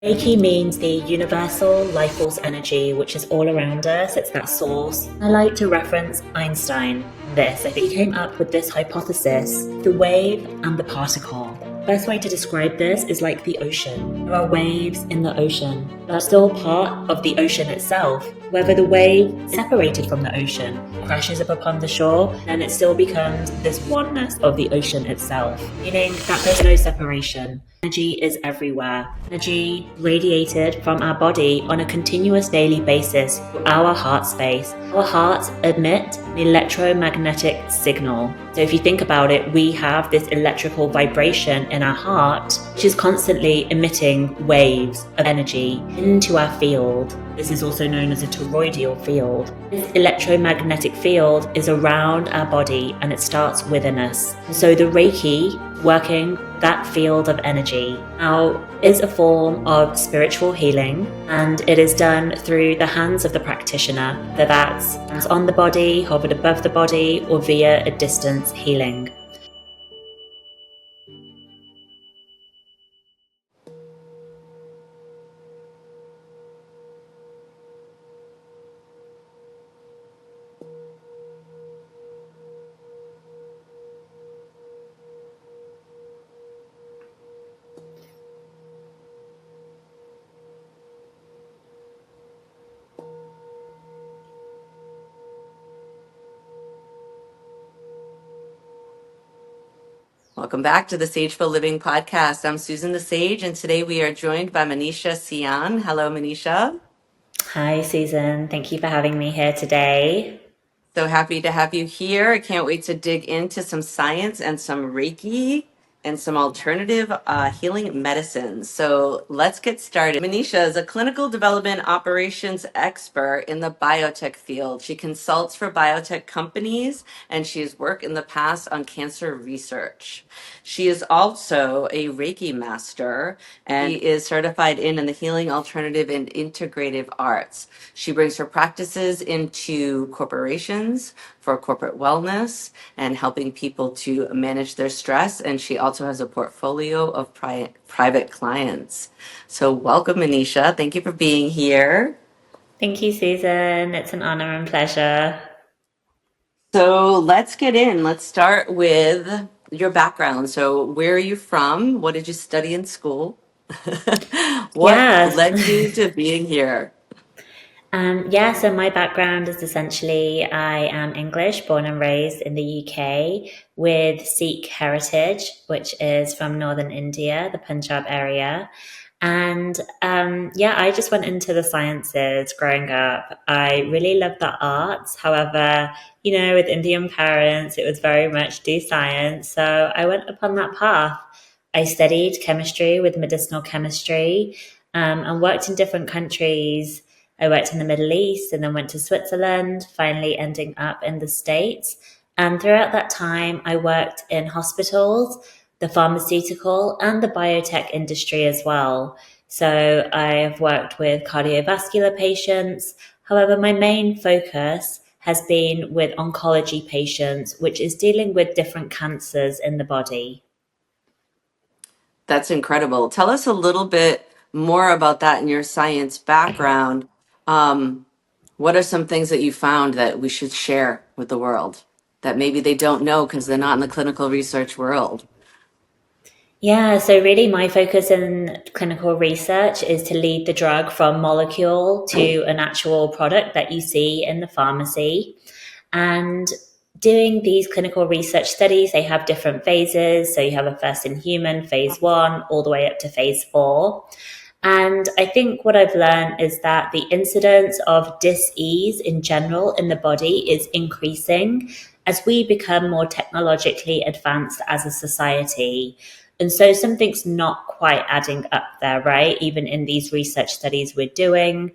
Reiki means the universal life force energy, which is all around us. It's that source. I like to reference Einstein. I think he came up with this hypothesis, the wave and the particle. Best way to describe this is like the ocean. There are waves in the ocean that are still part of the ocean itself. Whether the wave is separated from the ocean, crashes up upon the shore, then it still becomes this oneness of the ocean itself, meaning that there's no separation. Energy is everywhere. Energy radiated from our body on a continuous daily basis through our heart space. Our hearts emit an electromagnetic signal. So if you think about it, we have this electrical vibration in our heart, which is constantly emitting waves of energy into our field. This is also known as a toroidal field. This electromagnetic field is around our body and it starts within us. So the Reiki, working that field of energy, now is a form of spiritual healing, and it is done through the hands of the practitioner, whether that's hands on the body, hovered above the body, or via a distance healing. Welcome back to the Sageful Living Podcast. I'm Susan the Sage, and today we are joined by Manesha Sian. Hello, Manesha. Hi, Susan. Thank you for having me here today. So happy to have you here. I can't wait to dig into some science and some Reiki and some alternative healing medicines. So let's get started. Manesha is a clinical development operations expert in the biotech field. She consults for biotech companies, and she has worked in the past on cancer research. She is also a Reiki Master, and she is certified in the healing alternative and integrative arts. She brings her practices into corporations for corporate wellness and helping people to manage their stress. And she also has a portfolio of private clients. So welcome, Manesha. Thank you for being here. Thank you, Susan. It's an honor and pleasure. So let's get in. Let's start with your background. So where are you from? What did you study in school? What led you to being here? So my background is essentially I am English, born and raised in the UK with Sikh heritage, which is from northern India, the Punjab area. And I just went into the sciences growing up. I really loved the arts. However, with Indian parents, it was very much do science. So I went upon that path. I studied chemistry with medicinal chemistry and worked in different countries. I worked in the Middle East and then went to Switzerland, finally ending up in the States. And throughout that time, I worked in hospitals, the pharmaceutical and the biotech industry as well. So I've worked with cardiovascular patients. However, my main focus has been with oncology patients, which is dealing with different cancers in the body. That's incredible. Tell us a little bit more about that in your science background. What are some things that you found that we should share with the world that maybe they don't know because they're not in the clinical research world? Yeah, so really my focus in clinical research is to lead the drug from molecule to an actual product that you see in the pharmacy. And doing these clinical research studies, they have different phases. So you have a first in human, phase 1, all the way up to phase 4. And I think what I've learned is that the incidence of dis-ease in general in the body is increasing as we become more technologically advanced as a society. And so something's not quite adding up there, right? Even in these research studies we're doing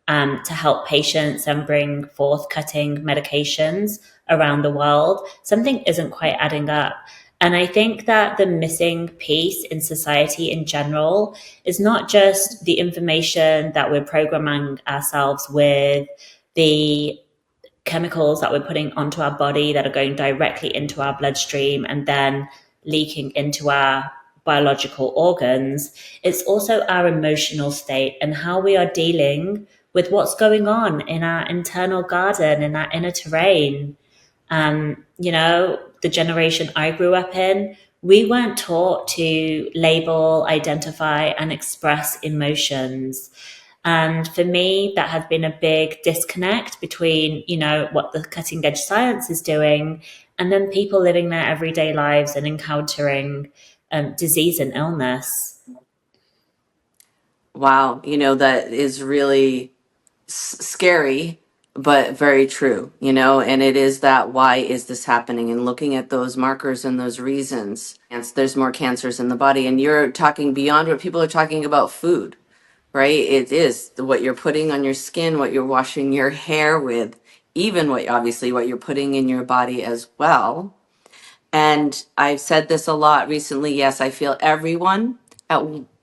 to help patients and bring forth cutting medications around the world, something isn't quite adding up. And I think that the missing piece in society in general is not just the information that we're programming ourselves with, the chemicals that we're putting onto our body that are going directly into our bloodstream and then leaking into our biological organs, it's also our emotional state and how we are dealing with what's going on in our internal garden, in our inner terrain. The generation I grew up in, we weren't taught to label, identify, and express emotions. And for me, that has been a big disconnect between, what the cutting edge science is doing and then people living their everyday lives and encountering disease and illness. Wow, that is really scary, but very true, and it is that why is this happening, and looking at those markers and those reasons. And there's more cancers in the body, and you're talking beyond what people are talking about food, right? It is what you're putting on your skin, what you're washing your hair with, even what you're putting in your body as well. And I've said this a lot recently. Yes, I feel everyone at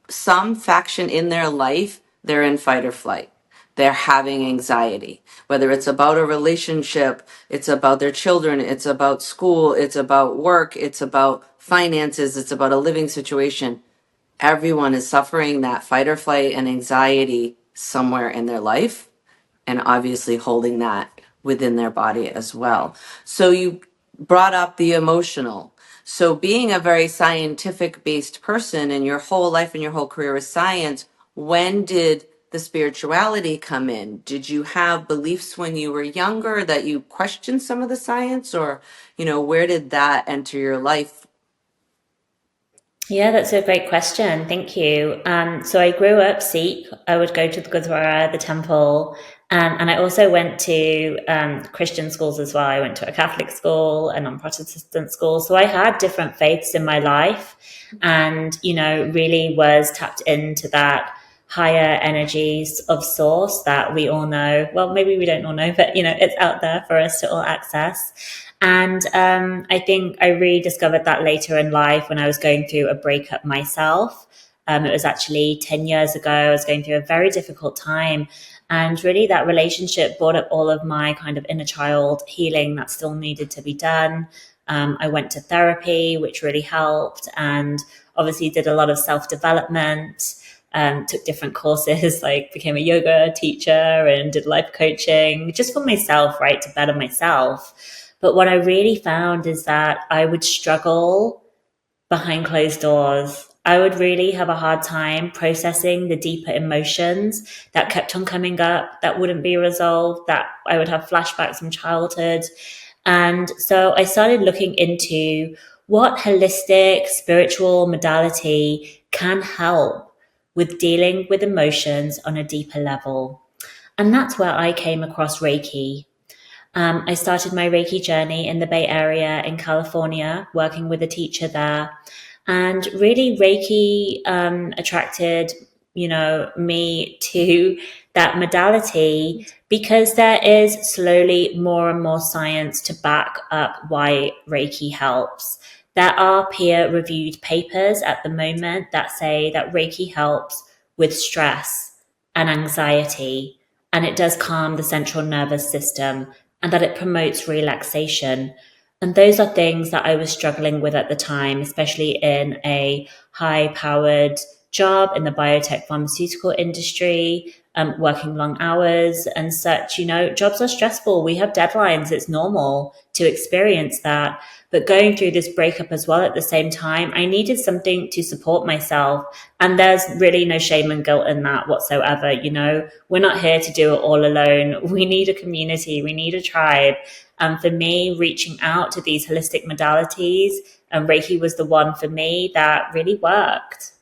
some faction in their life, they're in fight or flight. They're having anxiety, whether it's about a relationship, it's about their children, it's about school, it's about work, it's about finances, it's about a living situation. Everyone is suffering that fight or flight and anxiety somewhere in their life, and obviously holding that within their body as well. So you brought up the emotional. So being a very scientific based person and your whole life and your whole career was science, when did the spirituality come in? Did you have beliefs when you were younger that you questioned some of the science, or, where did that enter your life? Yeah, that's a great question. Thank you. So I grew up Sikh. I would go to the Gurdwara, the temple, and I also went to Christian schools as well. I went to a Catholic school, a non-Protestant school. So I had different faiths in my life and, really was tapped into that higher energies of source that we all know. Well, maybe we don't all know, but, it's out there for us to all access. And I think I rediscovered that later in life when I was going through a breakup myself. It was actually 10 years ago. I was going through a very difficult time. And really, that relationship brought up all of my kind of inner child healing that still needed to be done. I went to therapy, which really helped, and obviously did a lot of self development. Took different courses, like became a yoga teacher and did life coaching just for myself, right, to better myself. But what I really found is that I would struggle behind closed doors. I would really have a hard time processing the deeper emotions that kept on coming up that wouldn't be resolved, that I would have flashbacks from childhood. And so I started looking into what holistic spiritual modality can help with dealing with emotions on a deeper level. And that's where I came across Reiki. I started my Reiki journey in the Bay Area in California, working with a teacher there. And really, Reiki attracted, me to that modality because there is slowly more and more science to back up why Reiki helps. There are peer-reviewed papers at the moment that say that Reiki helps with stress and anxiety, and it does calm the central nervous system, and that it promotes relaxation. And those are things that I was struggling with at the time, especially in a high powered job in the biotech pharmaceutical industry, working long hours and such. Jobs are stressful. We have deadlines. It's normal to experience that. But going through this breakup as well at the same time, I needed something to support myself. And there's really no shame and guilt in that whatsoever. We're not here to do it all alone. We need a community. We need a tribe. And for me, reaching out to these holistic modalities, and Reiki was the one for me that really worked.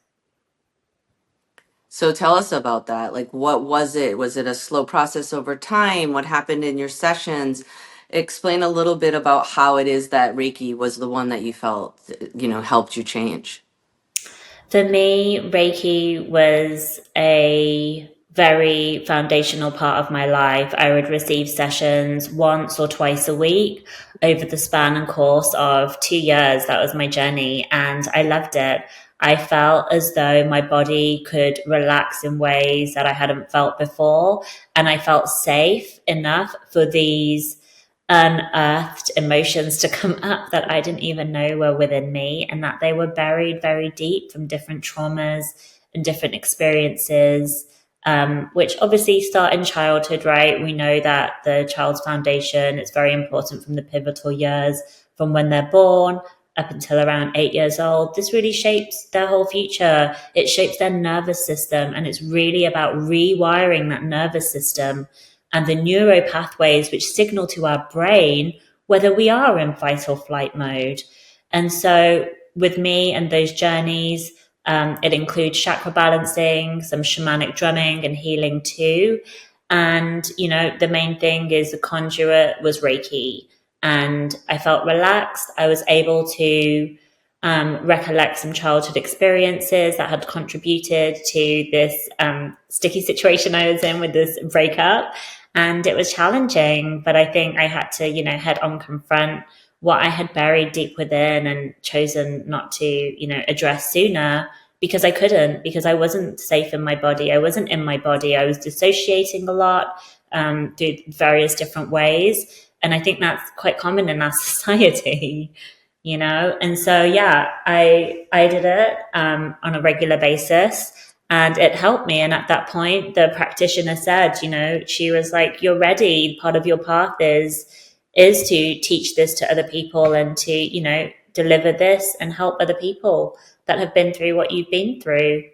So tell us about that. Like, what was it? Was it a slow process over time? What happened in your sessions? Explain a little bit about how it is that Reiki was the one that you felt, helped you change. For me, Reiki was a very foundational part of my life. I would receive sessions once or twice a week over the span and course of 2 years. That was my journey, and I loved it. I felt as though my body could relax in ways that I hadn't felt before, and I felt safe enough for these unearthed emotions to come up that I didn't even know were within me, and that they were buried very deep from different traumas and different experiences, which obviously start in childhood, right? We know that the child's foundation is very important from the pivotal years, from when they're born up until around 8 years old. This really shapes their whole future. It shapes their nervous system, and it's really about rewiring that nervous system and the neuro pathways which signal to our brain whether we are in fight or flight mode. And so, with me and those journeys, it includes chakra balancing, some shamanic drumming and healing too. And, the main thing is the conduit was Reiki. And I felt relaxed. I was able to recollect some childhood experiences that had contributed to this sticky situation I was in with this breakup. And it was challenging, but I think I had to, head on confront what I had buried deep within and chosen not to, address sooner, because I couldn't, because I wasn't safe in my body. I wasn't in my body. I was dissociating a lot through various different ways. And I think that's quite common in our society, And so, yeah, I did it on a regular basis, and it helped me. And at that point, the practitioner said, she was like, "You're ready. Part of your path is to teach this to other people and to, deliver this and help other people that have been through what you've been through."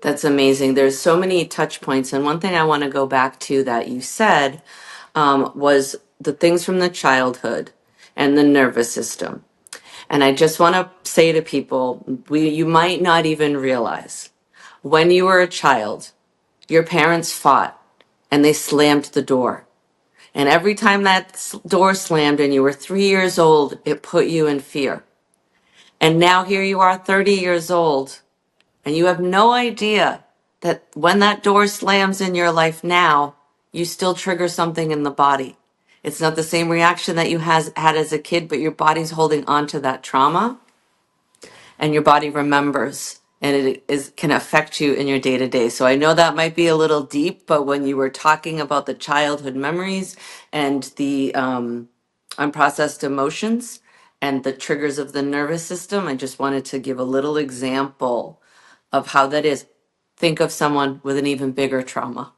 That's amazing. There's so many touch points. And one thing I want to go back to that you said was the things from the childhood and the nervous system. And I just want to say to people, you might not even realize when you were a child, your parents fought and they slammed the door. And every time that door slammed and you were 3 years old, it put you in fear. And now here you are 30 years old, and you have no idea that when that door slams in your life now, you still trigger something in the body. It's not the same reaction that you had as a kid, but your body's holding on to that trauma, and your body remembers, and can affect you in your day to day. So I know that might be a little deep, but when you were talking about the childhood memories and the unprocessed emotions and the triggers of the nervous system, I just wanted to give a little example of how that is. Think of someone with an even bigger trauma,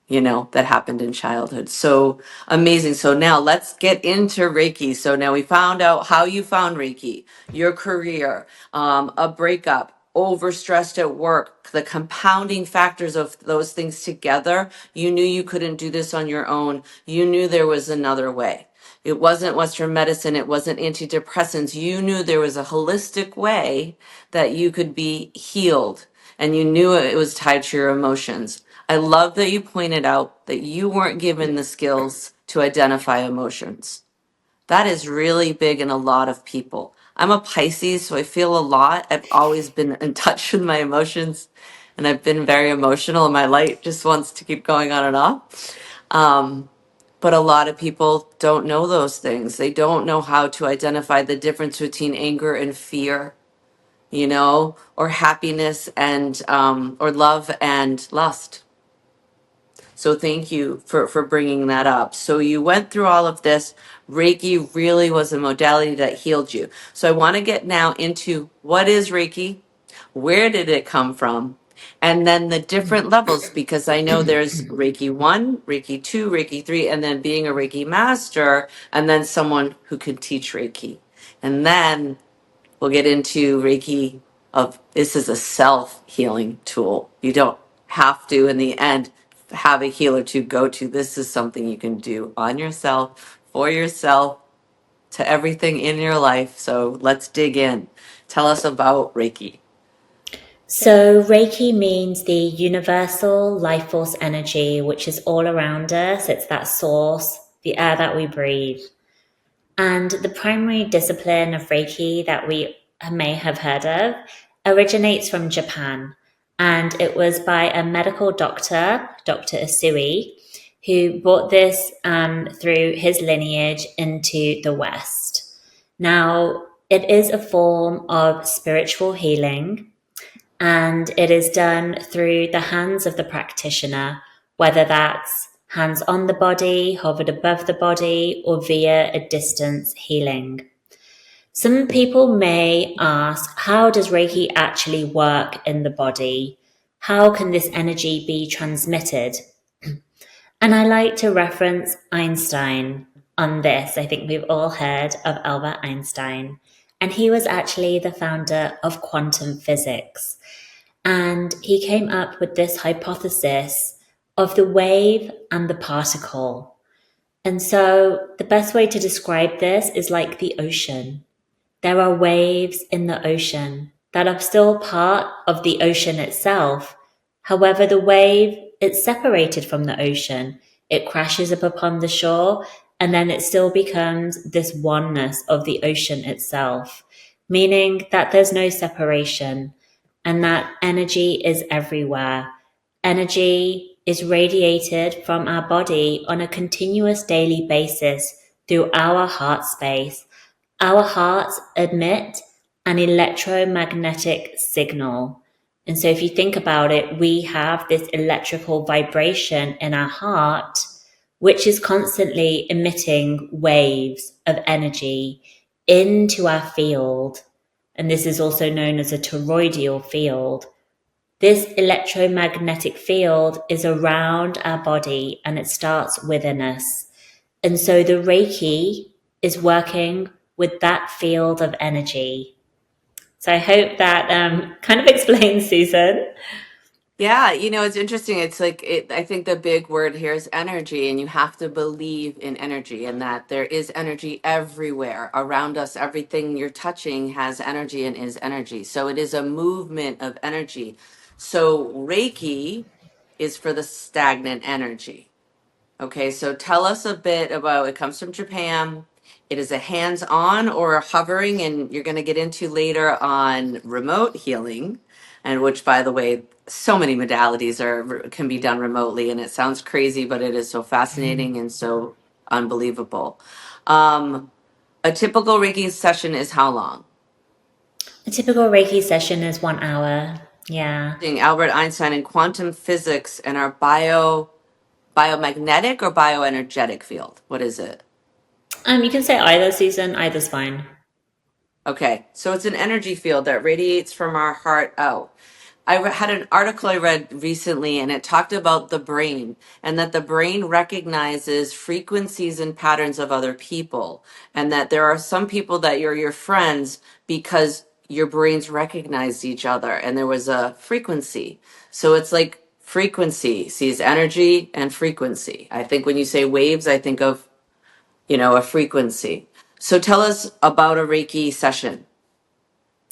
that happened in childhood. So amazing. So now let's get into Reiki. So now we found out how you found Reiki, your career, a breakup, overstressed at work, the compounding factors of those things together. You knew you couldn't do this on your own. You knew there was another way. It wasn't Western medicine. It wasn't antidepressants. You knew there was a holistic way that you could be healed, and you knew it was tied to your emotions. I love that you pointed out that you weren't given the skills to identify emotions. That is really big in a lot of people. I'm a Pisces, so I feel a lot. I've always been in touch with my emotions, and I've been very emotional, and my light just wants to keep going on and off. But a lot of people don't know those things. They don't know how to identify the difference between anger and fear, or happiness and or love and lust. So thank you for bringing that up. So you went through all of this. Reiki really was a modality that healed you. So I want to get now into what is Reiki, where did it come from, and then the different levels, because I know there's Reiki 1, Reiki 2, Reiki 3, and then being a Reiki master, and then someone who can teach Reiki. And then we'll get into Reiki of this is a self-healing tool. You don't have to, in the end, have a healer to go to. This is something you can do on yourself, for yourself, to everything in your life. So let's dig in. Tell us about Reiki. So, Reiki means the universal life force energy, which is all around us. It's that source, the air that we breathe. And the primary discipline of Reiki that we may have heard of originates from Japan. And it was by a medical doctor, Dr. Usui, who brought this through his lineage into the West. Now, it is a form of spiritual healing, and it is done through the hands of the practitioner, whether that's hands on the body, hovered above the body, or via a distance healing. Some people may ask, how does Reiki actually work in the body? How can this energy be transmitted? And I like to reference Einstein on this. I think we've all heard of Albert Einstein. And he was actually the founder of quantum physics. And he came up with this hypothesis of the wave and the particle. And so the best way to describe this is like the ocean. There are waves in the ocean that are still part of the ocean itself. However, the wave, it's separated from the ocean. It crashes up upon the shore, and then it still becomes this oneness of the ocean itself, meaning that there's no separation and that energy is everywhere. Energy is radiated from our body on a continuous daily basis through our heart space. Our hearts emit an electromagnetic signal. And so if you think about it, we have this electrical vibration in our heart, which is constantly emitting waves of energy into our field. And this is also known as a toroidal field. This electromagnetic field is around our body and it starts within us. And so the Reiki is working with that field of energy. So I hope that kind of explains, Susan. Yeah, it's interesting. It's like I think the big word here is energy, and you have to believe in energy and that there is energy everywhere around us. Everything you're touching has energy and is energy. So it is a movement of energy. So Reiki is for the stagnant energy. Okay, so tell us a bit about it. Comes from Japan. It is a hands-on or a hovering, and you're going to get into later on remote healing, and which, by the way, so many modalities can be done remotely, and it sounds crazy, but it is so fascinating and so unbelievable. A typical Reiki session is how long? A typical Reiki session is 1 hour. Yeah. Albert Einstein in quantum physics and our biomagnetic or bioenergetic field. What is it? You can say either, Susan. Either's fine. Okay, so it's an energy field that radiates from our heart out. Had an article I read recently, and it talked about the brain and that the brain recognizes frequencies and patterns of other people, and that there are some people that you're your friends because your brains recognize each other, and there was a frequency. So it's like frequency sees energy and frequency. I think when you say waves, I think of a frequency. So tell us about a Reiki session.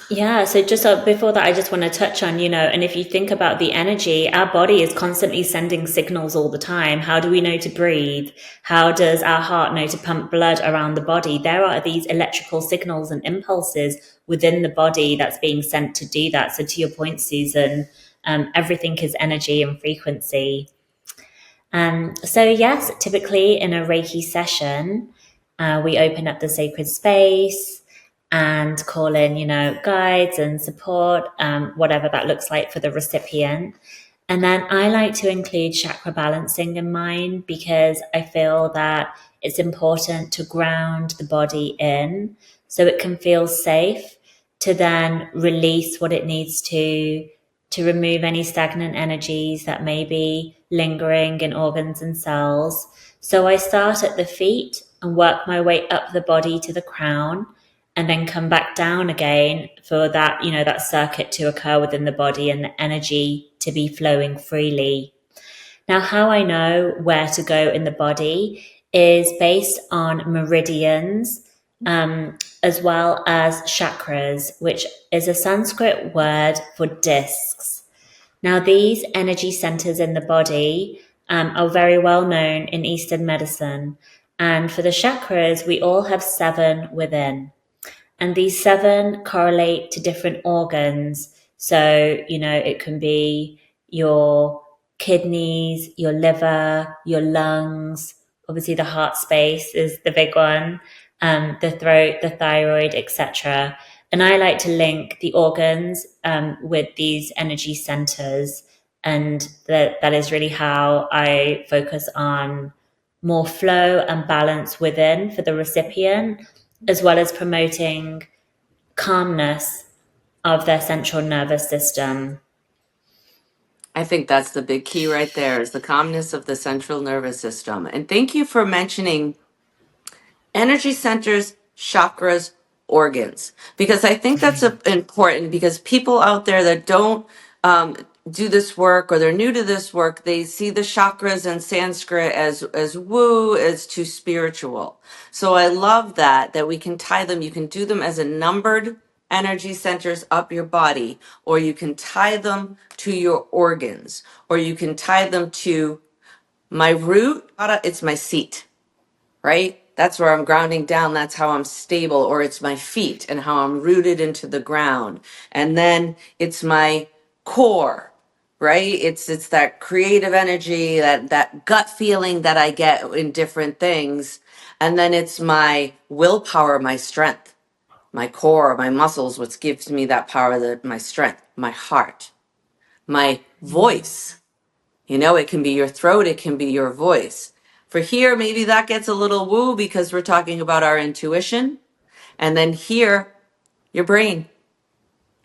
Yeah, so just before that, I just want to touch on, and if you think about the energy, our body is constantly sending signals all the time. How do we know to breathe? How does our heart know to pump blood around the body? There are these electrical signals and impulses within the body that's being sent to do that. So to your point, Susan, everything is energy and frequency. So yes, typically in a Reiki session, we open up the sacred space and call in, guides and support, whatever that looks like for the recipient. And then I like to include chakra balancing in mine because I feel that it's important to ground the body in so it can feel safe to then release what it needs to remove any stagnant energies that may be lingering in organs and cells. So I start at the feet and work my way up the body to the crown and then come back down again for that, that circuit to occur within the body and the energy to be flowing freely. Now, how I know where to go in the body is based on meridians, as well as chakras, which is a Sanskrit word for discs. Now, these energy centers in the body are very well known in Eastern medicine. And for the chakras, we all have 7 within. And these 7 correlate to different organs. So, it can be your kidneys, your liver, your lungs. Obviously, the heart space is the big one, the throat, the thyroid, etc. And I like to link the organs with these energy centers And that is really how I focus on more flow and balance within for the recipient, as well as promoting calmness of their central nervous system. I think that's the big key right there, is the calmness of the central nervous system. And thank you for mentioning energy centers, chakras, organs, because I think that's important, because people out there that don't do this work, or they're new to this work, they see the chakras and Sanskrit as woo, as too spiritual. So I love that we can tie them. You can do them as a numbered energy centers up your body, or you can tie them to your organs, or you can tie them to my root. It's my seat, right? That's where I'm grounding down. That's how I'm stable. Or it's my feet and how I'm rooted into the ground. And then it's my core, right? It's that creative energy, that gut feeling that I get in different things. And then it's my willpower, my strength, my core, my muscles, which gives me that power, my strength, my heart, my voice. You know, it can be your throat, it can be your voice. For here, maybe that gets a little woo because we're talking about our intuition. And then here, your brain.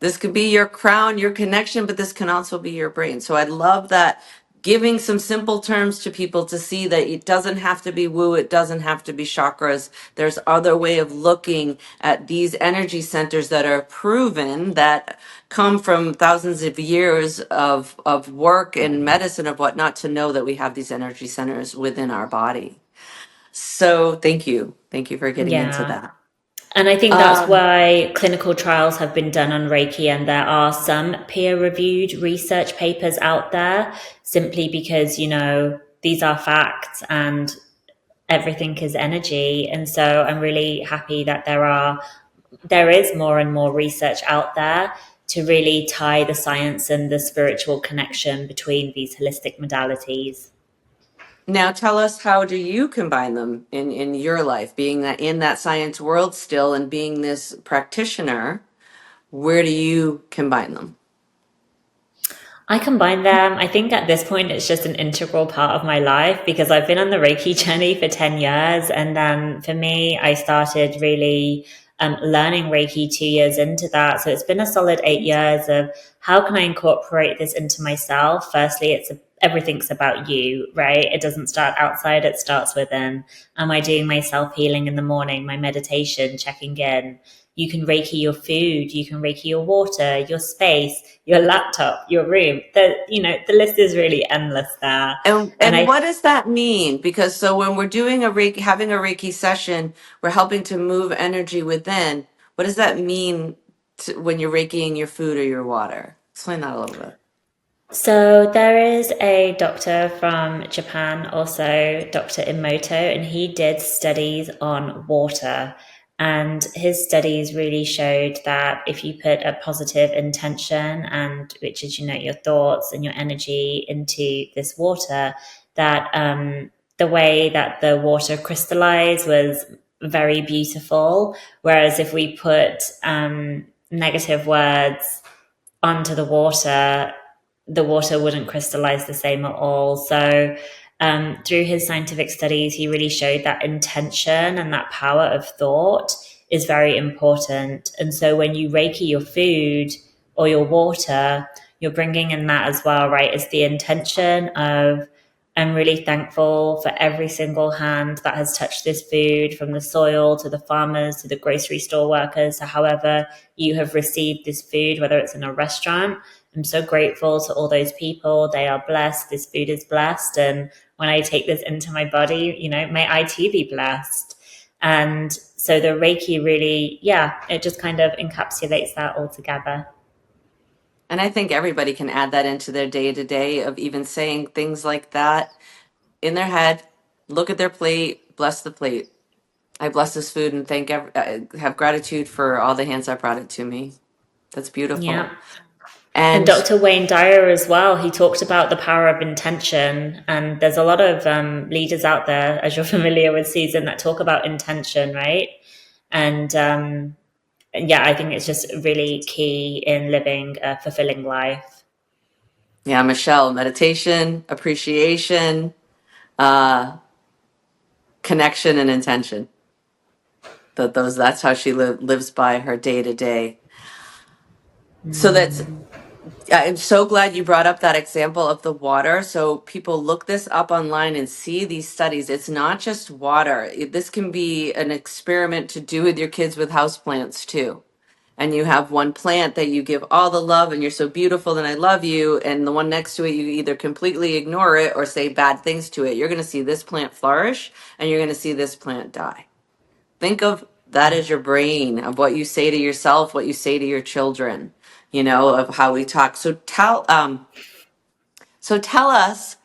This could be your crown, your connection, but this can also be your brain. So I love that, giving some simple terms to people to see that it doesn't have to be woo, it doesn't have to be chakras. There's other way of looking at these energy centers that are proven, that come from thousands of years of work and medicine of whatnot, to know that we have these energy centers within our body. So thank you. Thank you for getting into Yeah. that. And I think that's Um, why clinical trials have been done on Reiki, and there are some peer reviewed research papers out there, simply because, these are facts and everything is energy. And so I'm really happy that there is more and more research out there to really tie the science and the spiritual connection between these holistic modalities. Now tell us, how do you combine them in your life, being that in that science world still and being this practitioner, where do you combine them? I combine them. I think at this point it's just an integral part of my life, because I've been on the Reiki journey for 10 years. And then for me, I started really learning Reiki 2 years into that. So it's been a solid 8 years of how can I incorporate this into myself? Firstly, everything's about you, right? It doesn't start outside, it starts within. Am I doing my self healing in the morning, my meditation, checking in? You can Reiki your food, you can Reiki your water, your space, your laptop, your room. The list is really endless there. And And I what does that mean? Because so when we're doing a Reiki, having a Reiki session, we're helping to move energy within. What does that mean when you're Reikiing your food or your water? Explain that a little bit. So there is a doctor from Japan, also Dr. Emoto, and he did studies on water. And his studies really showed that if you put a positive intention, and which is, your thoughts and your energy into this water, that the way that the water crystallized was very beautiful. Whereas if we put negative words onto the water wouldn't crystallize the same at all. So, through his scientific studies, he really showed that intention and that power of thought is very important. And so, when you Reiki your food or your water, you're bringing in that as well, right? It's the intention of, I'm really thankful for every single hand that has touched this food, from the soil to the farmers to the grocery store workers, to however you have received this food, whether it's in a restaurant. I'm so grateful to all those people. They are blessed. This food is blessed. And when I take this into my body, may I too be blessed. And so the Reiki really, it just kind of encapsulates that all together. And I think everybody can add that into their day to day, of even saying things like that in their head. Look at their plate, bless the plate. I bless this food and have gratitude for all the hands that brought it to me. That's Yeah. beautiful. And And Dr. Wayne Dyer as well, he talked about the power of intention. And there's a lot of leaders out there, as you're familiar with, Susan, that talk about intention, right? And I think it's just really key in living a fulfilling life. Yeah, Michelle, meditation, appreciation, uh, connection, and intention. That's how she lives by her day to day. So that's I'm so glad you brought up that example of the water. So people look this up online and see these studies. It's not just water. This can be an experiment to do with your kids with houseplants too. And you have one plant that you give all the love and you're so beautiful and I love you. And the one next to it, you either completely ignore it or say bad things to it. You're going to see this plant flourish and you're going to see this plant die. Think of that as your brain, of what you say to yourself, what you say to your children, of how we talk. So tell us,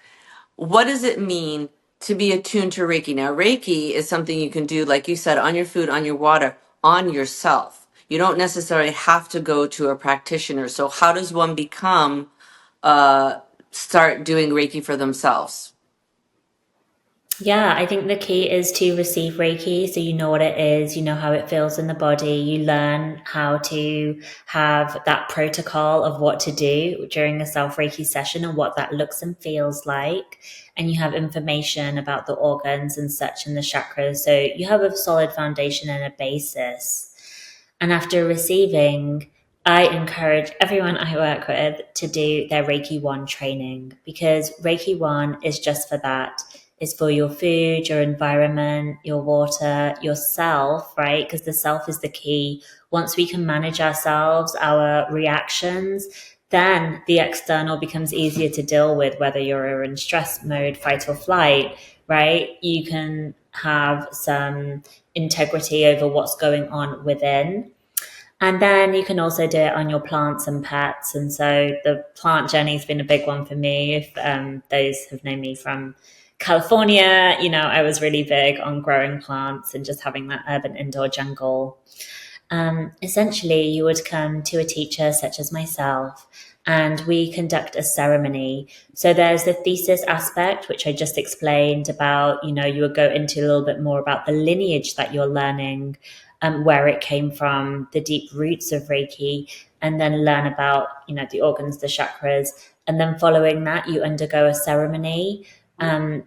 what does it mean to be attuned to Reiki? Now, Reiki is something you can do, like you said, on your food, on your water, on yourself. You don't necessarily have to go to a practitioner. So how does one start doing Reiki for themselves? Yeah, I think the key is to receive Reiki. So you know what it is, you know how it feels in the body. You learn how to have that protocol of what to do during a self Reiki session and what that looks and feels like. And you have information about the organs and such and the chakras. So you have a solid foundation and a basis. And after receiving, I encourage everyone I work with to do their Reiki 1 training, because Reiki 1 is just for that. It's for your food, your environment, your water, yourself, right? Because the self is the key. Once we can manage ourselves, our reactions, then the external becomes easier to deal with, whether you're in stress mode, fight or flight, right? You can have some integrity over what's going on within. And then you can also do it on your plants and pets. And so the plant journey has been a big one for me. If those have known me from California, I was really big on growing plants and just having that urban indoor jungle. Essentially, you would come to a teacher such as myself, and we conduct a ceremony. So there's the thesis aspect, which I just explained about, you would go into a little bit more about the lineage that you're learning, where it came from, the deep roots of Reiki, and then learn about, the organs, the chakras. And then following that, you undergo a ceremony,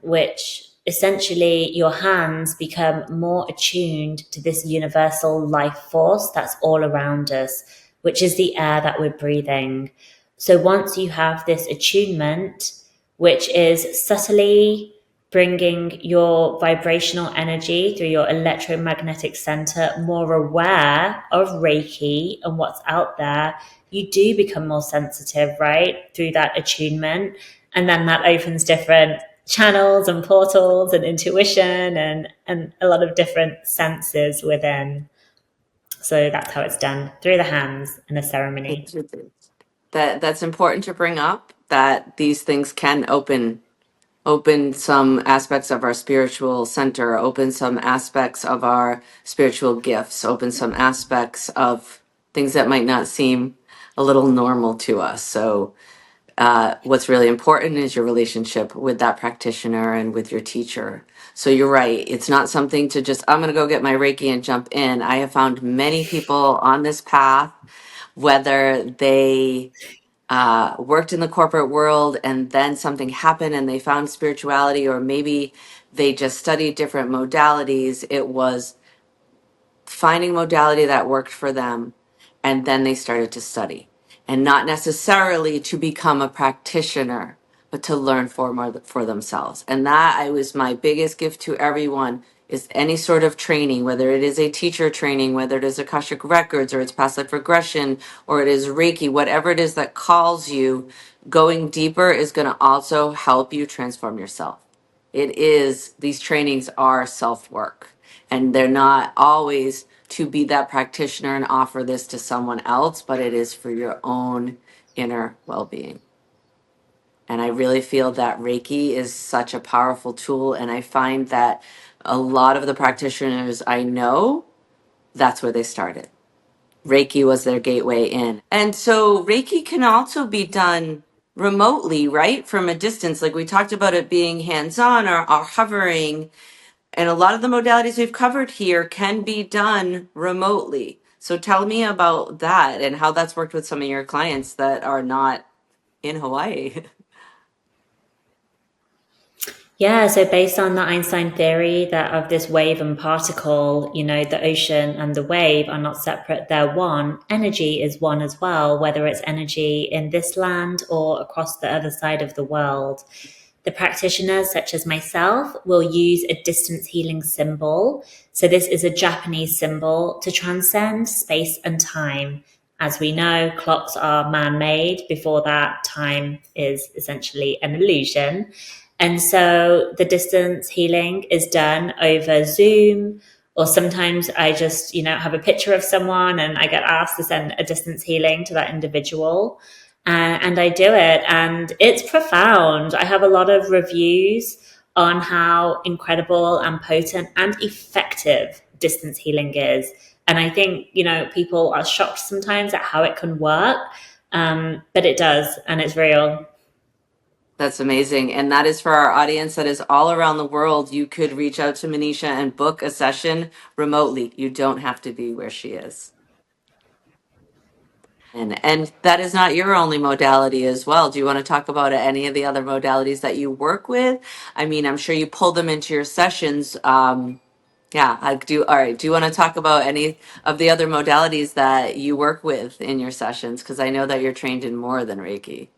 which essentially your hands become more attuned to this universal life force that's all around us, which is the air that we're breathing. So once you have this attunement, which is subtly bringing your vibrational energy through your electromagnetic center more aware of Reiki and what's out there, you do become more sensitive, right? Through that attunement. And then that opens different channels and portals and intuition and a lot of different senses within. So that's how it's done, through the hands in a ceremony. That's important to bring up, that these things can open some aspects of our spiritual center, open some aspects of our spiritual gifts, open some aspects of things that might not seem a little normal to us. So what's really important is your relationship with that practitioner and with your teacher. So you're right. It's not something to just, I'm going to go get my Reiki and jump in. I have found many people on this path, whether they worked in the corporate world and then something happened and they found spirituality, or maybe they just studied different modalities. It was finding modality that worked for them, and then they started to study, and not necessarily to become a practitioner, but to learn for more for themselves. And that I was my biggest gift to everyone, is any sort of training, whether it is a teacher training, whether it is Akashic records, or it's past life regression, or it is Reiki, whatever it is that calls you, going deeper is going to also help you transform yourself. These trainings are self work, and they're not always to be that practitioner and offer this to someone else, but it is for your own inner well being. And I really feel that Reiki is such a powerful tool. And I find that a lot of the practitioners I know, that's where they started. Reiki was their gateway in. And so Reiki can also be done remotely, right? From a distance. Like we talked about it being hands on, or hovering. And a lot of the modalities we've covered here can be done remotely. So tell me about that and how that's worked with some of your clients that are not in Hawaii. Yeah, so based on the Einstein theory that of this wave and particle, the ocean and the wave are not separate, they're one. Energy is one as well, whether it's energy in this land or across the other side of the world. The practitioners, such as myself, will use a distance healing symbol. So this is a Japanese symbol to transcend space and time. As we know, clocks are man-made. Before that, time is essentially an illusion. And so the distance healing is done over Zoom, or sometimes I just, have a picture of someone and I get asked to send a distance healing to that individual. And I do it, and it's profound. I have a lot of reviews on how incredible and potent and effective distance healing is. And I think, people are shocked sometimes at how it can work, but it does, and it's real. That's amazing. And that is for our audience that is all around the world. You could reach out to Manesha and book a session remotely. You don't have to be where she is. And that is not your only modality as well. Do you want to talk about any of the other modalities that you work with? I mean, I'm sure you pull them into your sessions. Yeah, I do. All right. Do you want to talk about any of the other modalities that you work with in your sessions? Because I know that you're trained in more than Reiki.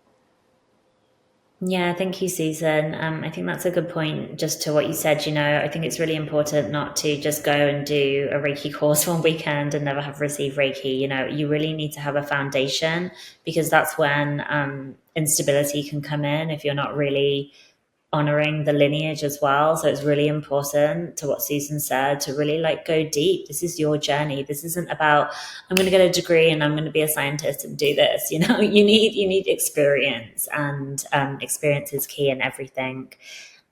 Yeah, thank you, Susan. I think that's a good point. Just to what you said, I think it's really important not to just go and do a Reiki course one weekend and never have received Reiki. You really need to have a foundation, because that's when instability can come in if you're not really honoring the lineage as well. So it's really important, to what Susan said, to really go deep. This is your journey. This isn't about, I'm going to get a degree and I'm going to be a scientist and do this. You need experience, and experience is key in everything.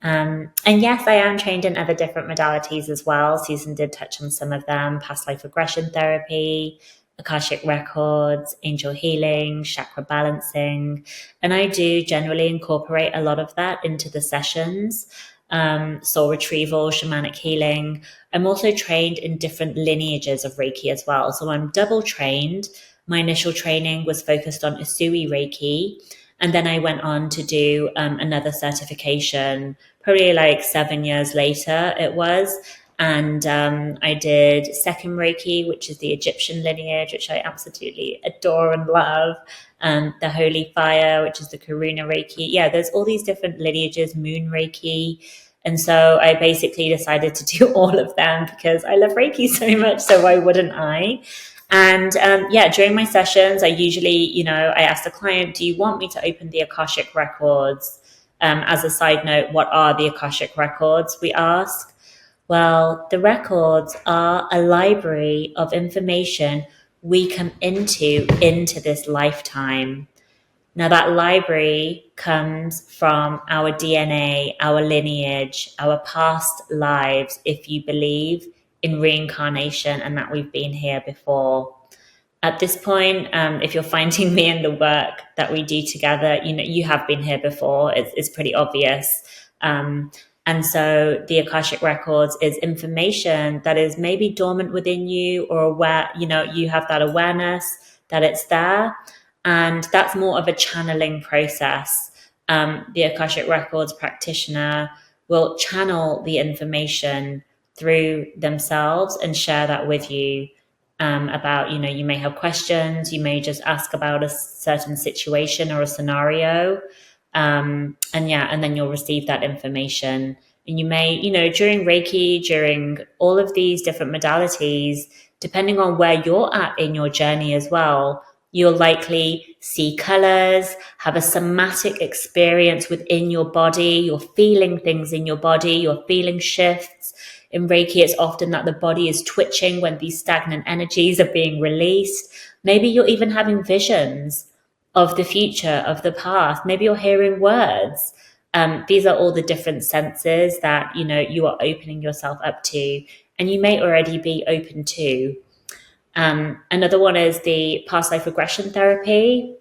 And yes, I am trained in other different modalities as well. Susan did touch on some of them: past life regression therapy, Akashic records, angel healing, chakra balancing. And I do generally incorporate a lot of that into the sessions. Soul retrieval, shamanic healing. I'm also trained in different lineages of Reiki as well. So I'm double trained. My initial training was focused on Usui Reiki. And then I went on to do another certification, probably 7 years later it was. And I did second Reiki, which is the Egyptian lineage, which I absolutely adore and love. The Holy Fire, which is the Karuna Reiki. Yeah, there's all these different lineages, Moon Reiki. And so I basically decided to do all of them because I love Reiki so much. So why wouldn't I? And during my sessions, I usually, I ask the client, do you want me to open the Akashic records? As a side note, what are the Akashic records, we ask? Well, the records are a library of information we come into this lifetime. Now, that library comes from our DNA, our lineage, our past lives, if you believe in reincarnation and that we've been here before. At this point, if you're finding me in the work that we do together, you have been here before. It's pretty obvious. And so the Akashic Records is information that is maybe dormant within you, or aware, you have that awareness that it's there. And that's more of a channeling process. The Akashic Records practitioner will channel the information through themselves and share that with you. About, you may have questions, you may just ask about a certain situation or a scenario. And then you'll receive that information. And you may, during Reiki, during all of these different modalities, depending on where you're at in your journey as well, you'll likely see colors, have a somatic experience within your body. You're feeling things in your body, you're feeling shifts. In Reiki, it's often that the body is twitching when these stagnant energies are being released. Maybe you're even having visions of the future, of the past. Maybe you're hearing words. These are all the different senses that, you are opening yourself up to, and you may already be open to. Another one is the past life regression therapy.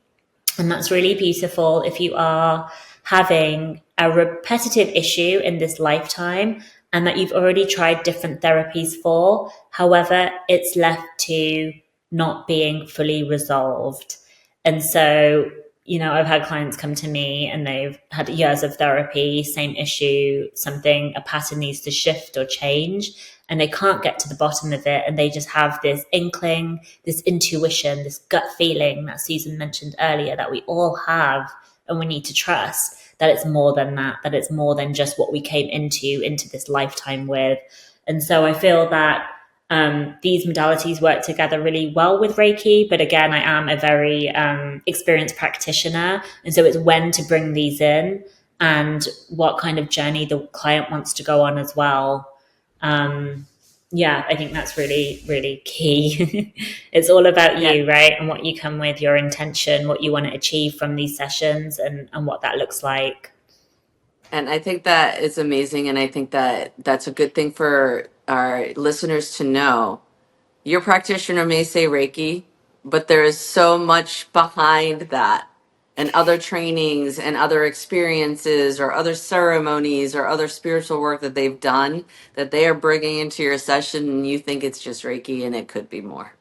And that's really beautiful if you are having a repetitive issue in this lifetime and that you've already tried different therapies for. However, it's left to not being fully resolved. And so I've had clients come to me and they've had years of therapy, same issue, something, a pattern needs to shift or change, and they can't get to the bottom of it. And they just have this inkling, this intuition, this gut feeling that Susan mentioned earlier that we all have, and we need to trust that it's more than that, that it's more than just what we came into this lifetime with. And so I feel that these modalities work together really well with Reiki. But again, I am a very experienced practitioner. And so it's when to bring these in and what kind of journey the client wants to go on as well. Yeah, I think that's really, really key. It's all about Yeah. you, right? And what you come with, your intention, what you want to achieve from these sessions, and what that looks like. And I think that is amazing. And I think that that's a good thing for our listeners to know. Your practitioner may say Reiki, but there is so much behind that, and other trainings and other experiences or other ceremonies or other spiritual work that they've done that they are bringing into your session, and you think it's just Reiki and it could be more.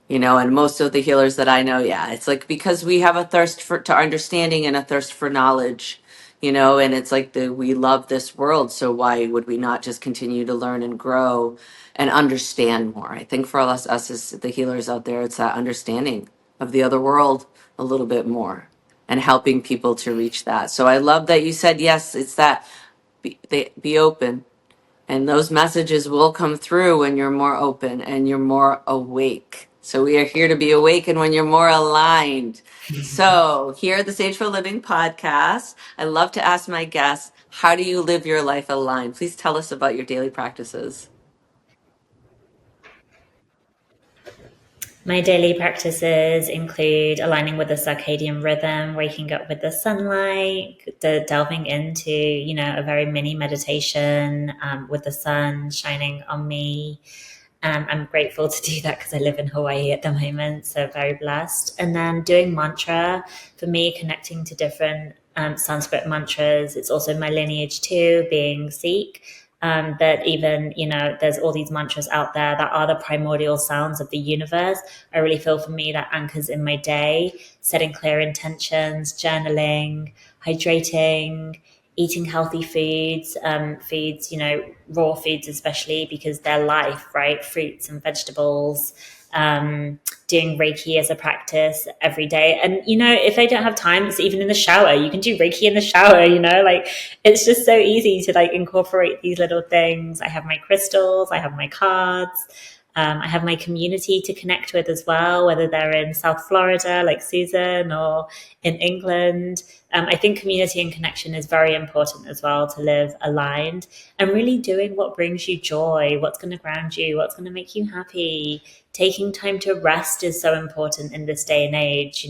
And most of the healers that I know, yeah, it's like because we have a thirst for to understanding and a thirst for knowledge, and it's like we love this world, so why would we not just continue to learn and grow and understand more? I think for us as the healers out there, it's that understanding of the other world a little bit more and helping people to reach that. So I love that you said yes, it's that be open, and those messages will come through when you're more open and you're more awake. So we are here to be awakened when you're more aligned. So here at the Sage for Living podcast, I love to ask my guests, how do you live your life aligned? Please tell us about your daily practices. My daily practices include aligning with the circadian rhythm, waking up with the sunlight, delving into, a very mini meditation with the sun shining on me. I'm grateful to do that because I live in Hawaii at the moment, so very blessed. And then doing mantra, for me, connecting to different Sanskrit mantras. It's also my lineage too, being Sikh. But even, there's all these mantras out there that are the primordial sounds of the universe. I really feel for me that anchors in my day, setting clear intentions, journaling, hydrating, eating healthy foods, raw foods, especially because they're life, right? Fruits and vegetables, doing Reiki as a practice every day. And, if I don't have time, it's even in the shower. You can do Reiki in the shower, like it's just so easy to like incorporate these little things. I have my crystals, I have my cards. I have my community to connect with as well, whether they're in South Florida, like Susan, or in England. I think community and connection is very important as well to live aligned and really doing what brings you joy, what's going to ground you, what's going to make you happy. Taking time to rest is so important in this day and age.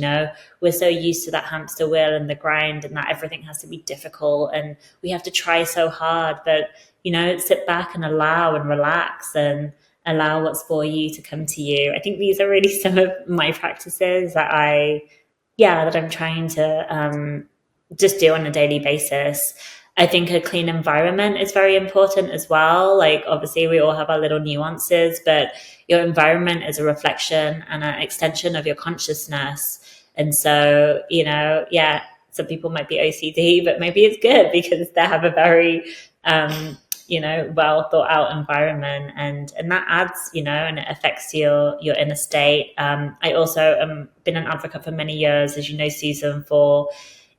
We're so used to that hamster wheel and the grind and that everything has to be difficult and we have to try so hard. But, sit back and allow and relax and allow what's for you to come to you. I think these are really some of my practices that I'm trying to just do on a daily basis. I think a clean environment is very important as well. Like, obviously, we all have our little nuances, but your environment is a reflection and an extension of your consciousness. And so, some people might be OCD, but maybe it's good because they have a very, well thought out environment, and that adds, and it affects your inner state. I also been an advocate for many years, as you know, Susan, for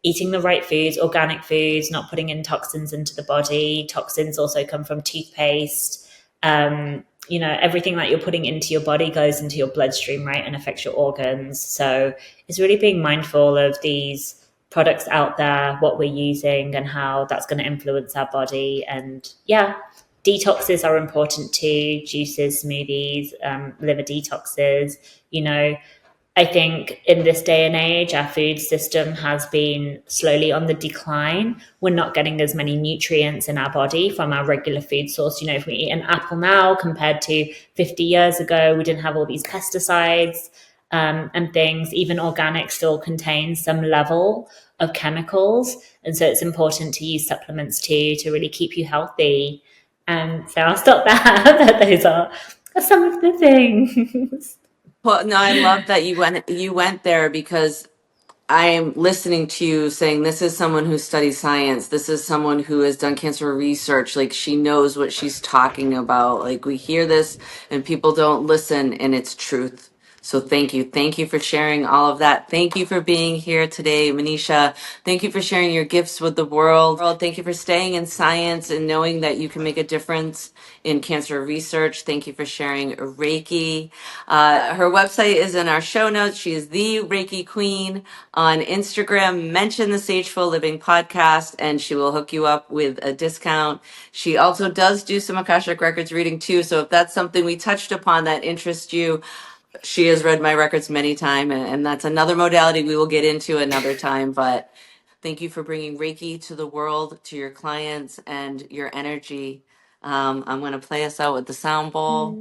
eating the right foods, organic foods, not putting in toxins into the body. Toxins also come from toothpaste. Everything that you're putting into your body goes into your bloodstream, right, and affects your organs. So it's really being mindful of these products out there, what we're using and how that's going to influence our body. And detoxes are important too. Juices, smoothies, liver detoxes. I think in this day and age, our food system has been slowly on the decline. We're not getting as many nutrients in our body from our regular food source. If we eat an apple now compared to 50 years ago, we didn't have all these pesticides and things. Even organic still contains some level of chemicals. And so it's important to use supplements too, to really keep you healthy. And so I'll stop there. But those are some of the things. Well, no, I love that you went there because I'm listening to you saying this is someone who studies science. This is someone who has done cancer research. Like she knows what she's talking about. Like we hear this and people don't listen and it's truth. So thank you. Thank you for sharing all of that. Thank you for being here today, Manisha. Thank you for sharing your gifts with the world. Thank you for staying in science and knowing that you can make a difference in cancer research. Thank you for sharing Reiki. Her website is in our show notes. She is the Reiki Queen on Instagram. Mention the Sageful Living podcast and she will hook you up with a discount. She also does do some Akashic Records reading too. So if that's something we touched upon that interests you, she has read my records many times, and that's another modality we will get into another time. But thank you for bringing Reiki to the world, to your clients, and your energy. I'm going to play us out with the sound bowl.